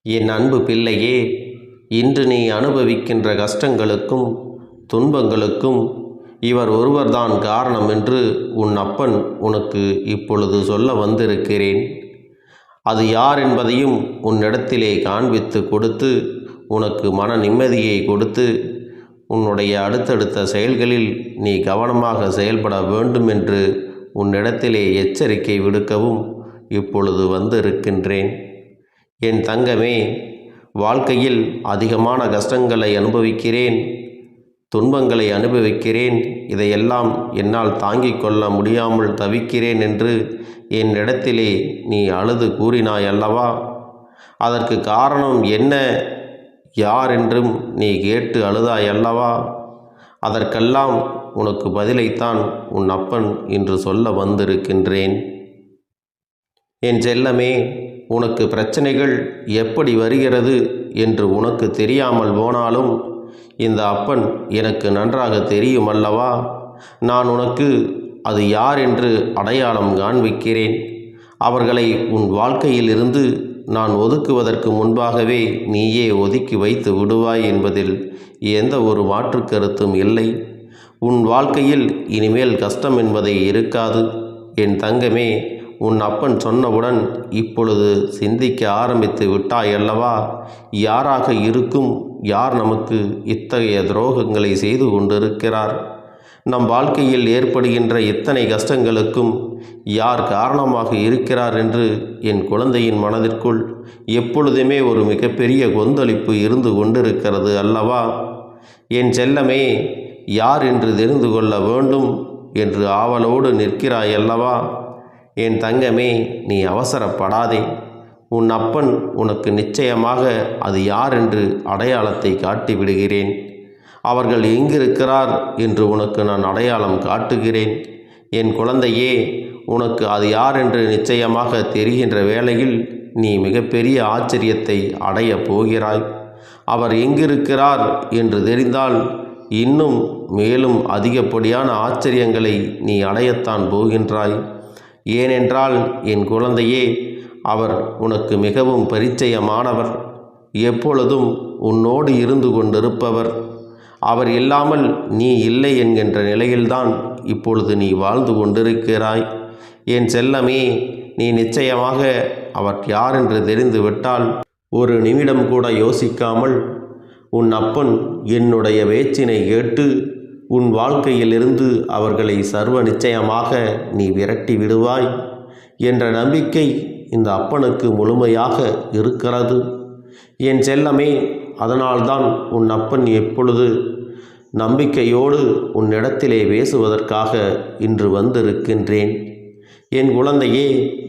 என் அன்பு பிள்ளையே, இன்று நீ அனுபவிக்கின்ற கஷ்டங்களுக்கும் துன்பங்களுக்கும் இவர் ஒருவர்தான் காரணம் என்று உன் அப்பன் உனக்கு இப்பொழுது சொல்ல வந்திருக்கிறேன். அது யார் என்பதையும் உன்னிடத்திலே காண்பித்து கொடுத்து உனக்கு மன நிம்மதியை கொடுத்து உன்னுடைய அடுத்தடுத்த செயல்களில் நீ கவனமாக செயல்பட வேண்டும் என்று உன்னிடத்திலே எச்சரிக்கை விடுக்கவும் இப்பொழுது வந்திருக்கின்றேன். என் தங்கமே, வாழ்க்கையில் அதிகமான கஷ்டங்களை அனுபவிக்கிறேன், துன்பங்களை அனுபவிக்கிறேன், இதையெல்லாம் என்னால் தாங்கிக் கொள்ள முடியாமல் தவிக்கிறேன் என்று என்னிடத்திலே நீ அழுது கூறினாய் அல்லவா? அதற்கு காரணம் என்ன, யார் என்றும் நீ கேட்டு அழுதாய் அல்லவா? அதற்கெல்லாம் உனக்கு பதிலைத்தான் உன் அப்பன் இன்று சொல்ல வந்திருக்கின்றேன். என் செல்லமே, உனக்கு பிரச்சனைகள் எப்படி வருகிறது என்று உனக்கு தெரியாமல் போனாலும் இந்த அப்பன் எனக்கு நன்றாக தெரியும் அல்லவா? நான் உனக்கு அது யார் என்று அடையாளம் காண்பிக்கிறேன். அவர்களை உன் வாழ்க்கையில் இருந்து நான் ஒதுக்குவதற்கு முன்பாகவே நீயே ஒதுக்கி வைத்து விடுவாய் என்பதில் எந்த ஒரு மாற்று கருத்தும் இல்லை. உன் வாழ்க்கையில் இனிமேல் கஷ்டம் என்பதே இருக்காது. என் தங்கமே, உன் அப்பன் சொன்னவுடன் இப்பொழுது சிந்திக்க ஆரம்பித்து விட்டாய் அல்லவா? யாராக இருக்கும், யார் நமக்கு இத்தகைய துரோகங்களை செய்து கொண்டிருக்கிறார்? நம் வாழ்க்கையில் ஏற்படுகின்ற இத்தனை கஷ்டங்களுக்கும் யார் காரணமாக இருக்கிறார் என்று என் குழந்தையின் மனதிற்குள் எப்பொழுதுமே ஒரு மிகப்பெரிய கொந்தளிப்பு இருந்து கொண்டிருக்கிறது அல்லவா? என் செல்லமே, யார் என்று தெரிந்து கொள்ள வேண்டும் என்று ஆவலோடு நிற்கிறாய் அல்லவா? என் தங்கமே, நீ அவசரப்படாதே. உன் அப்பன் உனக்கு நிச்சயமாக அது யார் என்று அடையாளத்தை காட்டிவிடுகிறேன். அவர்கள் எங்கிருக்கிறார் என்று உனக்கு நான் அடையாளம் காட்டுகிறேன். என் குழந்தையே, உனக்கு அது யார் என்று நிச்சயமாக தெரிகின்ற வேளையில் நீ மிகப்பெரிய ஆச்சரியத்தை அடையப் போகிறாய். அவர் எங்கிருக்கிறார் என்று தெரிந்தால் இன்னும் மேலும் அதிகப்படியான ஆச்சரியங்களை நீ அடையத்தான் போகின்றாய். ஏனென்றால் என் குழந்தையே, அவர் உனக்கு மிகவும் பரிச்சயமானவர், எப்பொழுதும் உன்னோடு இருந்து கொண்டிருப்பவர். அவர் இல்லாமல் நீ இல்லை என்கின்ற நிலையில்தான் இப்பொழுது நீ வாழ்ந்து கொண்டிருக்கிறாய். என் செல்லமே, நீ நிச்சயமாக அவர் யார் என்று தெரிந்து விட்டால் ஒரு நிமிடம் கூட யோசிக்காமல் உன் அப்பன் என்னுடைய பேச்சினை கேட்டு உன் வாழ்க்கையிலிருந்து அவர்களை சர்வ நிச்சயமாக நீ விரட்டி விடுவாய் என்ற நம்பிக்கை இந்த அப்பனுக்கு முழுமையாக இருக்கிறது. என் செல்லமே, அதனால்தான் உன் அப்பன் எப்பொழுது நம்பிக்கையோடு உன்னிடத்திலே பேசுவதற்காக இன்று வந்திருக்கின்றேன். என் குழந்தையே,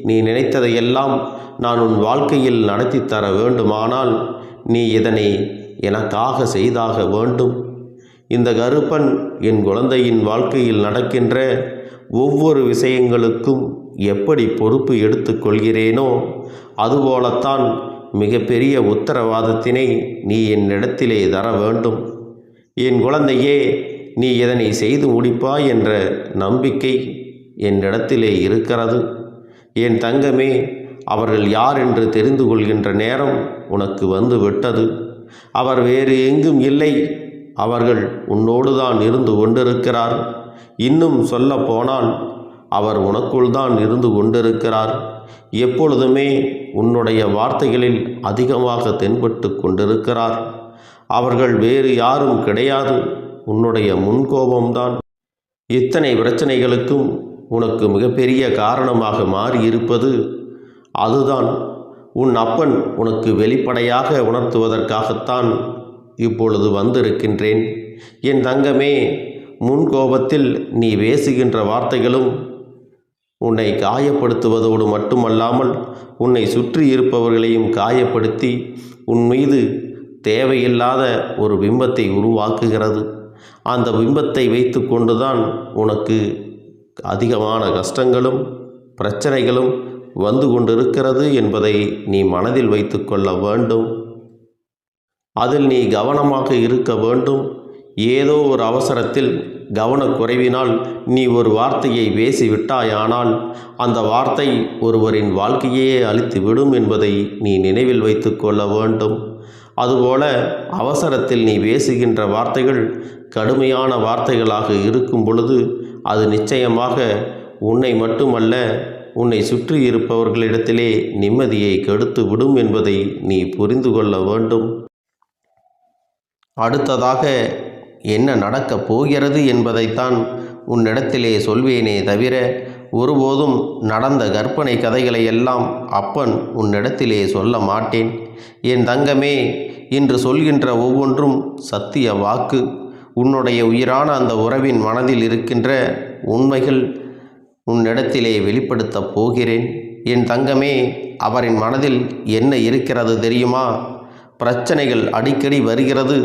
நீ நினைத்ததையெல்லாம் நான் உன் வாழ்க்கையில் நடத்தி தர வேண்டுமானால் நீ இதனை எனக்காக செய்தாக வேண்டும். இந்த கருப்பன் என் குழந்தையின் வாழ்க்கையில் நடக்கின்ற ஒவ்வொரு விஷயங்களுக்கும் எப்படி பொறுப்பு எடுத்துக்கொள்கிறேனோ அதுபோலத்தான் மிகப்பெரிய உத்தரவாதத்தினை நீ என்னிடத்திலே தர வேண்டும். என் குழந்தையே, நீ இதனை செய்து முடிப்பாய் என்ற நம்பிக்கை என்னிடத்திலே இருக்கிறது. என் தங்கமே, அவர்கள் யார் என்று தெரிந்து கொள்கின்ற நேரம் உனக்கு வந்து விட்டது. அவர் வேறு எங்கும் இல்லை, அவர்கள் உன்னோடு தான் இருந்து கொண்டிருக்கிறார். இன்னும் சொல்ல போனால் அவர் உனக்குள் தான் இருந்து கொண்டிருக்கிறார். எப்பொழுதுமே உன்னுடைய வார்த்தைகளில் அதிகமாக தென்பட்டு கொண்டிருக்கிறார். அவர்கள் வேறு யாரும் கிடையாது, உன்னுடைய முன்கோபம்தான் இத்தனை பிரச்சனைகளுக்கும் உனக்கு மிகப்பெரிய காரணமாக மாறியிருப்பது. அதுதான் உன் அப்பன் உனக்கு வெளிப்படையாக உணர்த்துவதற்காகத்தான் இப்பொழுது வந்திருக்கின்றேன். என் தங்கமே, முன்கோபத்தில் நீ பேசுகின்ற வார்த்தைகளும் உன்னை காயப்படுத்துவதோடு மட்டுமல்லாமல் உன்னை சுற்றி இருப்பவர்களையும் காயப்படுத்தி உன் மீது தேவையில்லாத ஒரு பிம்பத்தை உருவாக்குகிறது. அந்த பிம்பத்தை வைத்து கொண்டுதான் உனக்கு அதிகமான கஷ்டங்களும் பிரச்சனைகளும் வந்து கொண்டிருக்கிறது என்பதை நீ மனதில் வைத்து கொள்ள வேண்டும். அதில் நீ கவனமாக இருக்க வேண்டும். ஏதோ ஒரு அவசரத்தில் கவனக்குறைவினால் நீ ஒரு வார்த்தையை பேசிவிட்டாயானால் அந்த வார்த்தை ஒருவரின் வாழ்க்கையே அழித்து விடும் என்பதை நீ நினைவில் வைத்து கொள்ள வேண்டும். அதுபோல அவசரத்தில் நீ பேசுகின்ற வார்த்தைகள் கடுமையான வார்த்தைகளாக இருக்கும் பொழுது அது நிச்சயமாக உன்னை மட்டுமல்ல, உன்னை சுற்றி இருப்பவர்களிடத்திலே நிம்மதியை கெடுத்து விடும் என்பதை நீ புரிந்து கொள்ள வேண்டும். அடுத்ததாக என்ன நடக்கப் போகிறது என்பதைத்தான் உன்னிடத்திலே சொல்வேனே தவிர ஒருபோதும் நடந்த கற்பனை கதைகளை எல்லாம் அப்பன் உன்னிடத்திலே சொல்ல மாட்டேன். என் தங்கமே, இன்று சொல்கின்ற ஒவ்வொன்றும் சத்திய வாக்கு. உன்னுடைய உயிரான அந்த உறவின் மனதில் இருக்கின்ற உண்மைகள் உன்னிடத்திலே வெளிப்படுத்தப் போகிறேன். என் தங்கமே, அவரின் மனதில் என்ன இருக்கிறது தெரியுமா? பிரச்சனைகள் அடிக்கடி வருகிறது.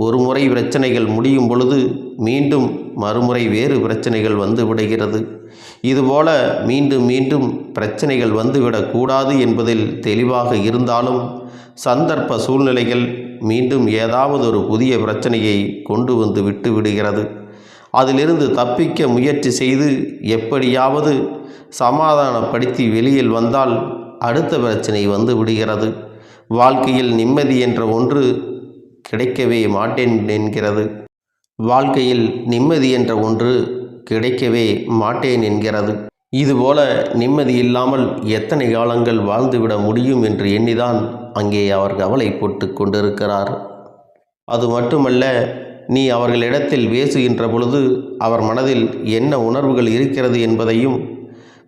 ஒரு முறை பிரச்சனைகள் முடியும் பொழுது மீண்டும் மறுமுறை வேறு பிரச்சனைகள் வந்து விடுகிறது. இதுபோல மீண்டும் மீண்டும் பிரச்சனைகள் வந்துவிடக்கூடாது என்பதில் தெளிவாக இருந்தாலும் சந்தர்ப்ப சூழ்நிலைகள் மீண்டும் ஏதாவது ஒரு புதிய பிரச்சனையை கொண்டு வந்து விட்டு விடுகிறது. அதிலிருந்து தப்பிக்க முயற்சி செய்து எப்படியாவது சமாதானப்படுத்தி வெளியில் வந்தால் அடுத்த பிரச்சனை வந்து விடுகிறது. வாழ்க்கையில் நிம்மதி என்ற ஒன்று கிடைக்கவே மாட்டேன் என்கிறது. வாழ்க்கையில் நிம்மதி என்ற ஒன்று கிடைக்கவே மாட்டேன் என்கிறது. இதுபோல நிம்மதி இல்லாமல் எத்தனை காலங்கள் வாழ்ந்துவிட முடியும் என்று எண்ணிதான் அங்கே அவர் கவலை போட்டு கொண்டிருக்கிறார். அது மட்டுமல்ல, நீ அவர்களிடத்தில் பேசுகின்ற பொழுது அவர் மனதில் என்ன உணர்வுகள் இருக்கிறது என்பதையும்,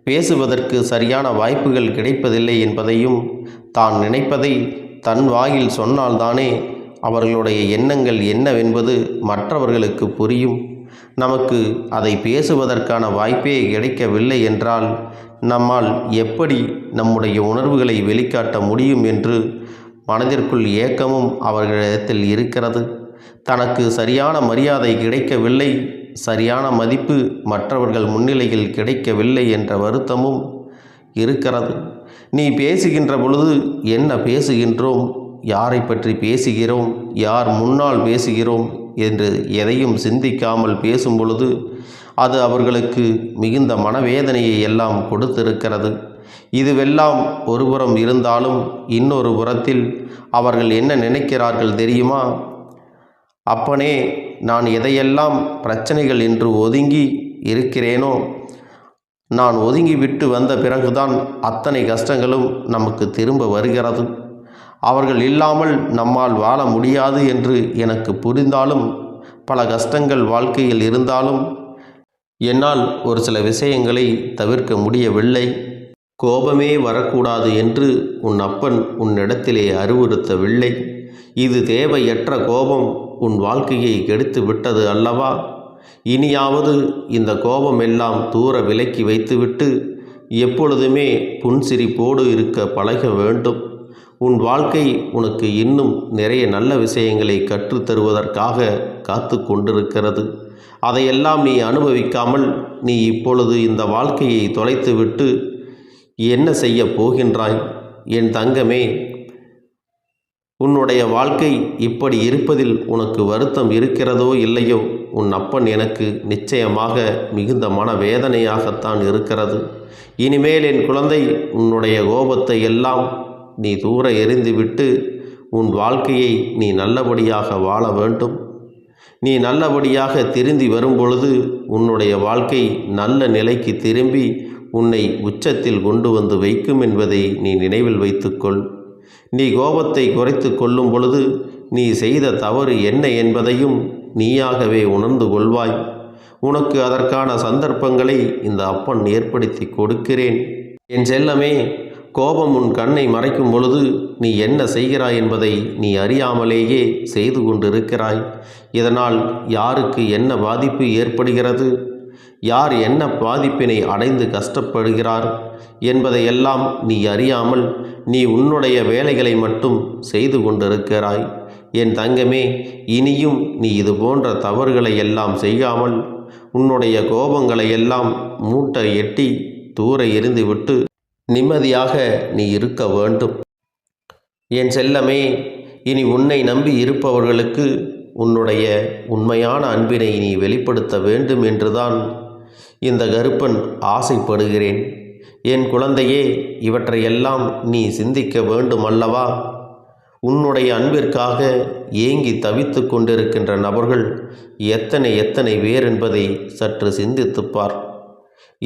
பேசுவதற்கு சரியான வாய்ப்புகள் கிடைப்பதில்லை என்பதையும், தான் நினைப்பதை தன் வாயில் சொன்னால்தானே அவர்களுடைய எண்ணங்கள் என்னவென்பது மற்றவர்களுக்கு புரியும். நமக்கு அதை பேசுவதற்கான வாய்ப்பே கிடைக்கவில்லை என்றால் நம்மால் எப்படி நம்முடைய உணர்வுகளை வெளிக்காட்ட முடியும் என்று மனதிற்குள் ஏக்கமும் அவர்களிடத்தில் இருக்கிறது. தனக்கு சரியான மரியாதை கிடைக்கவில்லை, சரியான மதிப்பு மற்றவர்கள் முன்னிலையில் கிடைக்கவில்லை என்ற வருத்தமும் இருக்கிறது. நீ பேசுகின்ற பொழுது என்ன பேசுகின்றோம், யாரை பற்றி பேசுகிறோம், யார் முன்னால் பேசுகிறோம் என்று எதையும் சிந்திக்காமல் பேசும் பொழுது அது அவர்களுக்கு மிகுந்த மனவேதனையை எல்லாம் கொடுத்திருக்கிறது. இதுவெல்லாம் ஒருபுறம் இருந்தாலும் இன்னொரு புறத்தில் அவர்கள் என்ன நினைக்கிறார்கள் தெரியுமா? அப்பனே, நான் எதையெல்லாம் பிரச்சனைகள் என்று ஒதுங்கி இருக்கிறேனோ, நான் ஒதுங்கி விட்டு வந்த பிறகுதான் அத்தனை கஷ்டங்களும் நமக்கு திரும்ப வருகிறது. அவர்கள் இல்லாமல் நம்மால் வாழ முடியாது என்று எனக்கு புரிந்தாலும், பல கஷ்டங்கள் வாழ்க்கையில் இருந்தாலும் என்னால் ஒரு சில விஷயங்களை தவிர்க்க முடியவில்லை. கோபமே வரக்கூடாது என்று உன் அப்பன் உன்னிடத்திலே அறிவுறுத்தவில்லை. இது தேவையற்ற கோபம் உன் வாழ்க்கையை கெடுத்து விட்டது அல்லவா? இனியாவது இந்த கோபம் எல்லாம் தூர விலக்கி வைத்துவிட்டு எப்பொழுதுமே புன்சிரிப்போடு இருக்க பழக வேண்டும். உன் வாழ்க்கை உனக்கு இன்னும் நிறைய நல்ல விஷயங்களை கற்றுத்தருவதற்காக காத்து கொண்டிருக்கிறது. அதையெல்லாம் நீ அனுபவிக்காமல் நீ இப்பொழுது இந்த வாழ்க்கையை தொலைத்துவிட்டு என்ன செய்ய போகின்றாய்? என் தங்கமே, உன்னுடைய வாழ்க்கை இப்படி இருப்பதில் உனக்கு வருத்தம் இருக்கிறதோ இல்லையோ, உன் அப்பன் எனக்கு நிச்சயமாக மிகுந்த மனவேதனையாகத்தான் இருக்கிறது. இனிமேல் என் குழந்தை, உன்னுடைய கோபத்தை எல்லாம் நீ தூர எறிந்துவிட்டு உன் வாழ்க்கையை நீ நல்லபடியாக வாழ வேண்டும். நீ நல்லபடியாக திரும்பி வரும்பொழுது உன்னுடைய வாழ்க்கை நல்ல நிலைக்கு திரும்பி உன்னை உச்சத்தில் கொண்டு வந்து வைக்கும் என்பதை நீ நினைவில் வைத்துக்கொள். நீ கோபத்தை குறைத்து கொள்ளும் பொழுது நீ செய்த தவறு என்ன என்பதையும் நீயாகவே உணர்ந்து கொள்வாய். உனக்கு அதற்கான சந்தர்ப்பங்களை இந்த அப்பன் ஏற்படுத்தி கொடுக்கிறேன். என் செல்லமே, கோபம் உன் கண்ணை மறைக்கும் பொழுது நீ என்ன செய்கிறாய் என்பதை நீ அறியாமலேயே செய்து கொண்டிருக்கிறாய். இதனால் யாருக்கு என்ன பாதிப்பு ஏற்படுகிறது, யார் என்ன பாதிப்பினை அடைந்து கஷ்டப்படுகிறார் என்பதையெல்லாம் நீ அறியாமல் நீ உன்னுடைய வேலைகளை மட்டும் செய்து கொண்டிருக்கிறாய். என் தங்கமே, இனியும் நீ இது போன்ற தவறுகளை எல்லாம் செய்யாமல் உன்னுடைய கோபங்களை எல்லாம் மூட்டை எட்டி தூர எறிந்துவிட்டு நிம்மதியாக நீ இருக்க வேண்டும். என் செல்லமே, இனி உன்னை நம்பி இருப்பவர்களுக்கு உன்னுடைய உண்மையான அன்பினை நீ வெளிப்படுத்த வேண்டும் என்றுதான் இந்த கருப்பன் ஆசைப்படுகிறேன். என் குழந்தையே, இவற்றையெல்லாம் நீ சிந்திக்க வேண்டும் அல்லவா? உன்னுடைய அன்பிற்காக ஏங்கி தவித்து கொண்டிருக்கின்ற நபர்கள் எத்தனை எத்தனை பேர் என்பதை சற்று சிந்தித்துப்பார்.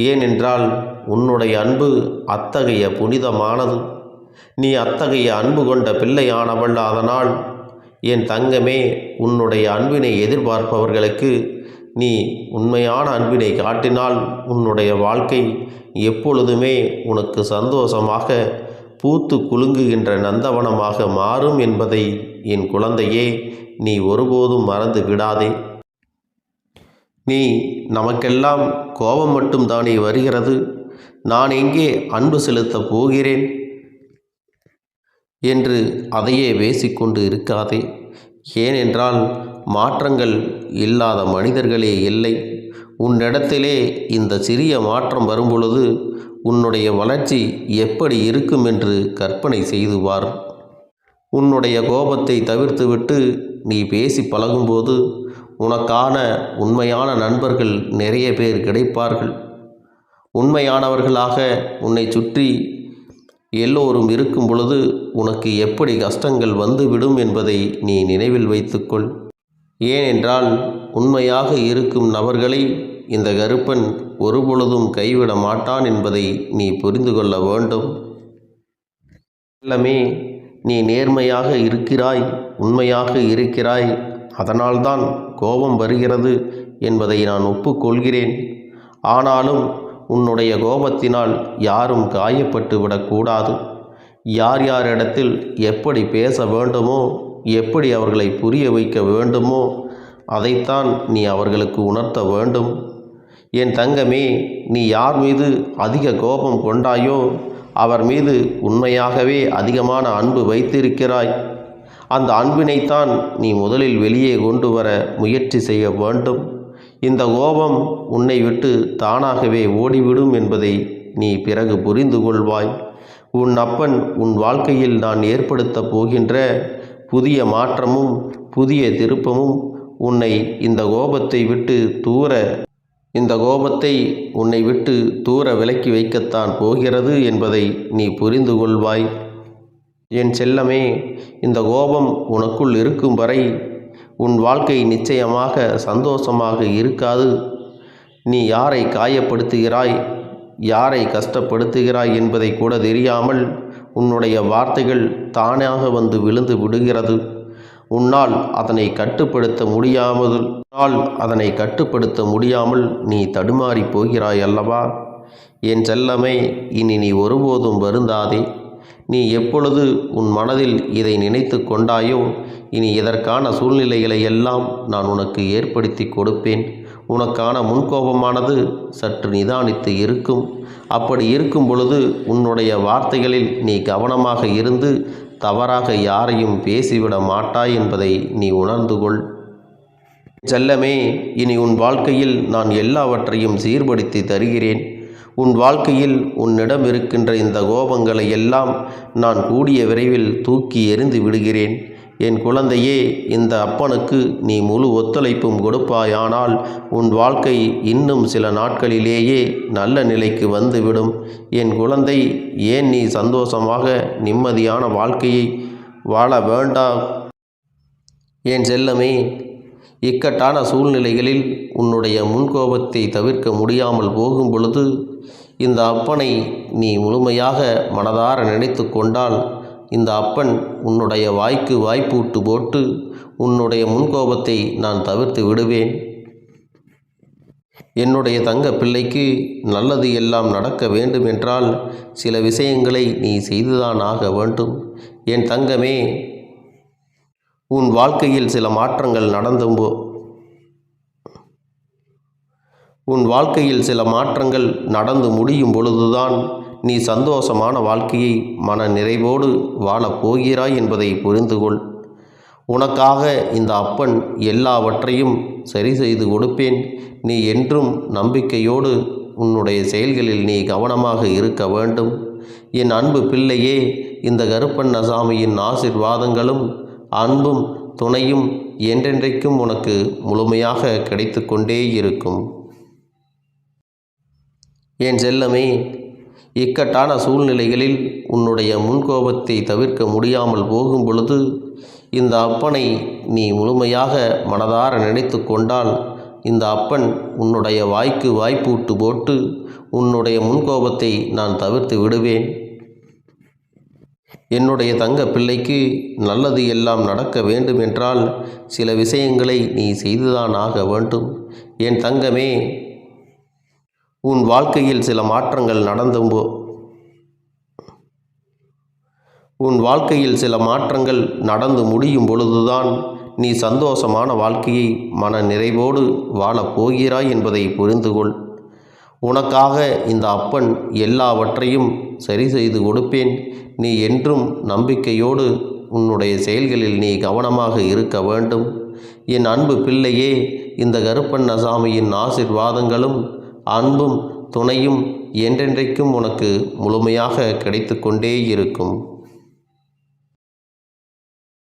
ஏனென்றால் உன்னுடைய அன்பு அத்தகைய புனிதமானது. நீ அத்தகைய அன்பு கொண்ட பிள்ளையானவள். அதனால் என் தங்கமே, உன்னுடைய அன்பினை எதிர்பார்ப்பவர்களுக்கு நீ உண்மையான அன்பினை காட்டினால் உன்னுடைய வாழ்க்கை எப்பொழுதுமே உனக்கு சந்தோஷமாக பூத்து குலுங்குகின்ற நந்தவனமாக மாறும் என்பதை என் குழந்தையே நீ ஒருபோதும் மறந்து விடாதே. நீ நமக்கெல்லாம் கோபம் மட்டும்தானே வருகிறது, நான் எங்கே அன்பு செலுத்தப் போகிறேன் என்று அதையே பேசிக்கொண்டு இருக்காதே. ஏனென்றால் மாற்றங்கள் இல்லாத மனிதர்களே இல்லை. உன்னிடத்திலே இந்த சிறிய மாற்றம் வரும்பொழுது உன்னுடைய வளர்ச்சி எப்படி இருக்கும் என்று கற்பனை செய்து பார். உன்னுடைய கோபத்தை தவிர்த்துவிட்டு நீ பேசி பழகும்போது உனக்கான உண்மையான நண்பர்கள் நிறைய பேர் கிடைப்பார்கள். உண்மையானவர்களாக உன்னை சுற்றி எல்லோரும் இருக்கும் பொழுது உனக்கு எப்படி கஷ்டங்கள் வந்துவிடும் என்பதை நீ நினைவில் வைத்துக்கொள். ஏனென்றால் உண்மையாக இருக்கும் நபர்களை இந்த கருப்பன் ஒருபொழுதும் கைவிட மாட்டான் என்பதை நீ புரிந்து கொள்ள வேண்டும். எல்லாமே நீ நேர்மையாக இருக்கிறாய், உண்மையாக இருக்கிறாய், அதனால்தான் கோபம் வருகிறது என்பதை நான் ஒப்புக்கொள்கிறேன். ஆனாலும் உன்னுடைய கோபத்தினால் யாரும் காயப்பட்டு விடக்கூடாது. யார் யாரிடத்தில் எப்படி பேச வேண்டுமோ, எப்படி அவர்களை புரிய வைக்க வேண்டுமோ அதைத்தான் நீ அவர்களுக்கு உணர்த்த வேண்டும். என் தங்கமே, நீ யார் மீது அதிக கோபம் கொண்டாயோ அவர் மீது உண்மையாகவே அதிகமான அன்பு வைத்திருக்கிறாய். அந்த அன்பினைத்தான் நீ முதலில் வெளியே கொண்டு வர முயற்சி செய்ய வேண்டும். இந்த கோபம் உன்னை விட்டு தானாகவே ஓடிவிடும் என்பதை நீ பிறகு புரிந்து கொள்வாய். உன் அப்பன் உன் வாழ்க்கையில் நான் ஏற்படுத்தப் போகின்ற புதிய மாற்றமும் புதிய திருப்பமும் உன்னை இந்த கோபத்தை உன்னை விட்டு தூர விலக்கி வைக்கத்தான் போகிறது என்பதை நீ புரிந்து கொள்வாய். என் செல்லமே, இந்த கோபம் உனக்குள் இருக்கும் வரை உன் வாழ்க்கை நிச்சயமாக சந்தோஷமாக இருக்காது. நீ யாரை காயப்படுத்துகிறாய், யாரை கஷ்டப்படுத்துகிறாய் என்பதை கூட தெரியாமல் உன்னுடைய வார்த்தைகள் தானாக வந்து விழுந்து விடுகிறது. உன்னால் அதனை கட்டுப்படுத்த முடியாமல் நீ தடுமாறி போகிறாய் அல்லவா? என் செல்லமே, இனி நீ ஒருபோதும் வருந்தாதே. நீ எப்பொழுது உன் மனதில் இதை நினைத்து கொண்டாயோ இனி இதற்கான சூழ்நிலைகளை எல்லாம் நான் உனக்கு ஏற்படுத்தி கொடுப்பேன். உனக்கான முன்கோபமானது சற்று நிதானித்து இருக்கும். அப்படி இருக்கும் பொழுது உன்னுடைய வார்த்தைகளில் நீ கவனமாக இருந்து தவறாக யாரையும் பேசிவிட மாட்டாய் என்பதை நீ உணர்ந்து கொள். செல்லமே, இனி உன் வாழ்க்கையில் நான் எல்லாவற்றையும் சீர்படுத்தி தருகிறேன். உன் வாழ்க்கையில் உன்னிடம் இருக்கின்ற இந்த கோபங்களை எல்லாம் நான் கூடிய விரைவில் தூக்கி எறிந்து விடுகிறேன். என் குழந்தையே, இந்த அப்பனுக்கு நீ முழு ஒத்துழைப்பும் கொடுப்பாயானால் உன் வாழ்க்கை இன்னும் சில நாட்களிலேயே நல்ல நிலைக்கு வந்துவிடும். என் குழந்தை, ஏன் நீ சந்தோஷமாக நிம்மதியான வாழ்க்கையை வாழ வேண்டாம்? என் செல்லமே, இக்கட்டான சூழ்நிலைகளில் உன்னுடைய முன்கோபத்தை தவிர்க்க முடியாமல் போகும் பொழுது இந்த அப்பனை நீ முழுமையாக மனதார நினைத்து கொண்டால் இந்த அப்பன் உன்னுடைய வாய்க்கு வாய்ப்பூட்டு போட்டு உன்னுடைய முன்கோபத்தை நான் தவிர்த்து விடுவேன். என்னுடைய தங்க பிள்ளைக்கு நல்லது எல்லாம் நடக்க வேண்டும் என்றால் சில விஷயங்களை நீ செய்துதான் ஆக வேண்டும். என் தங்கமே, உன் வாழ்க்கையில் சில மாற்றங்கள் நடந்து முடியும் பொழுதுதான் நீ சந்தோஷமான வாழ்க்கையை மன நிறைவோடு வாழப் போகிறாய் என்பதை புரிந்து கொள். உனக்காக இந்த அப்பன் எல்லாவற்றையும் சரி செய்து கொடுப்பேன். நீ என்றும் நம்பிக்கையோடு உன்னுடைய செயல்களில் நீ கவனமாக இருக்க வேண்டும். என் அன்பு பிள்ளையே, இந்த கருப்பண்ணசாமியின் ஆசீர்வாதங்களும் அன்பும் துணையும் என்றென்றைக்கும் உனக்கு முழுமையாக கிடைத்து கொண்டே இருக்கும். என் செல்லமே, இக்கட்டான சூழ்நிலைகளில் உன்னுடைய முன்கோபத்தை தவிர்க்க முடியாமல் போகும் பொழுது இந்த அப்பனை நீ முழுமையாக மனதார நினைத்து கொண்டால் இந்த அப்பன் உன்னுடைய வாய்க்கு வாய்ப்பூட்டு போட்டு உன்னுடைய முன்கோபத்தை நான் தவிர்த்து விடுவேன். என்னுடைய தங்க பிள்ளைக்கு நல்லது எல்லாம் நடக்க வேண்டுமென்றால் சில விஷயங்களை நீ செய்துதான் ஆக வேண்டும். என் தங்கமே, உன் வாழ்க்கையில் சில மாற்றங்கள் நடந்து முடியும் பொழுதுதான் நீ சந்தோஷமான வாழ்க்கையை மன நிறைவோடு வாழப் போகிறாய் என்பதை புரிந்துகொள். உனக்காக இந்த அப்பன் எல்லாவற்றையும் சரி செய்து கொடுப்பேன். நீ என்றும் நம்பிக்கையோடு உன்னுடைய செயல்களில் நீ கவனமாக இருக்க வேண்டும். என் அன்பு பிள்ளையே, இந்த கருப்பண்ணசாமியின் ஆசீர்வாதங்களும் அன்பும் துணையும் என்றென்றைக்கும் உனக்கு முழுமையாக கிடைத்து கொண்டே இருக்கும்.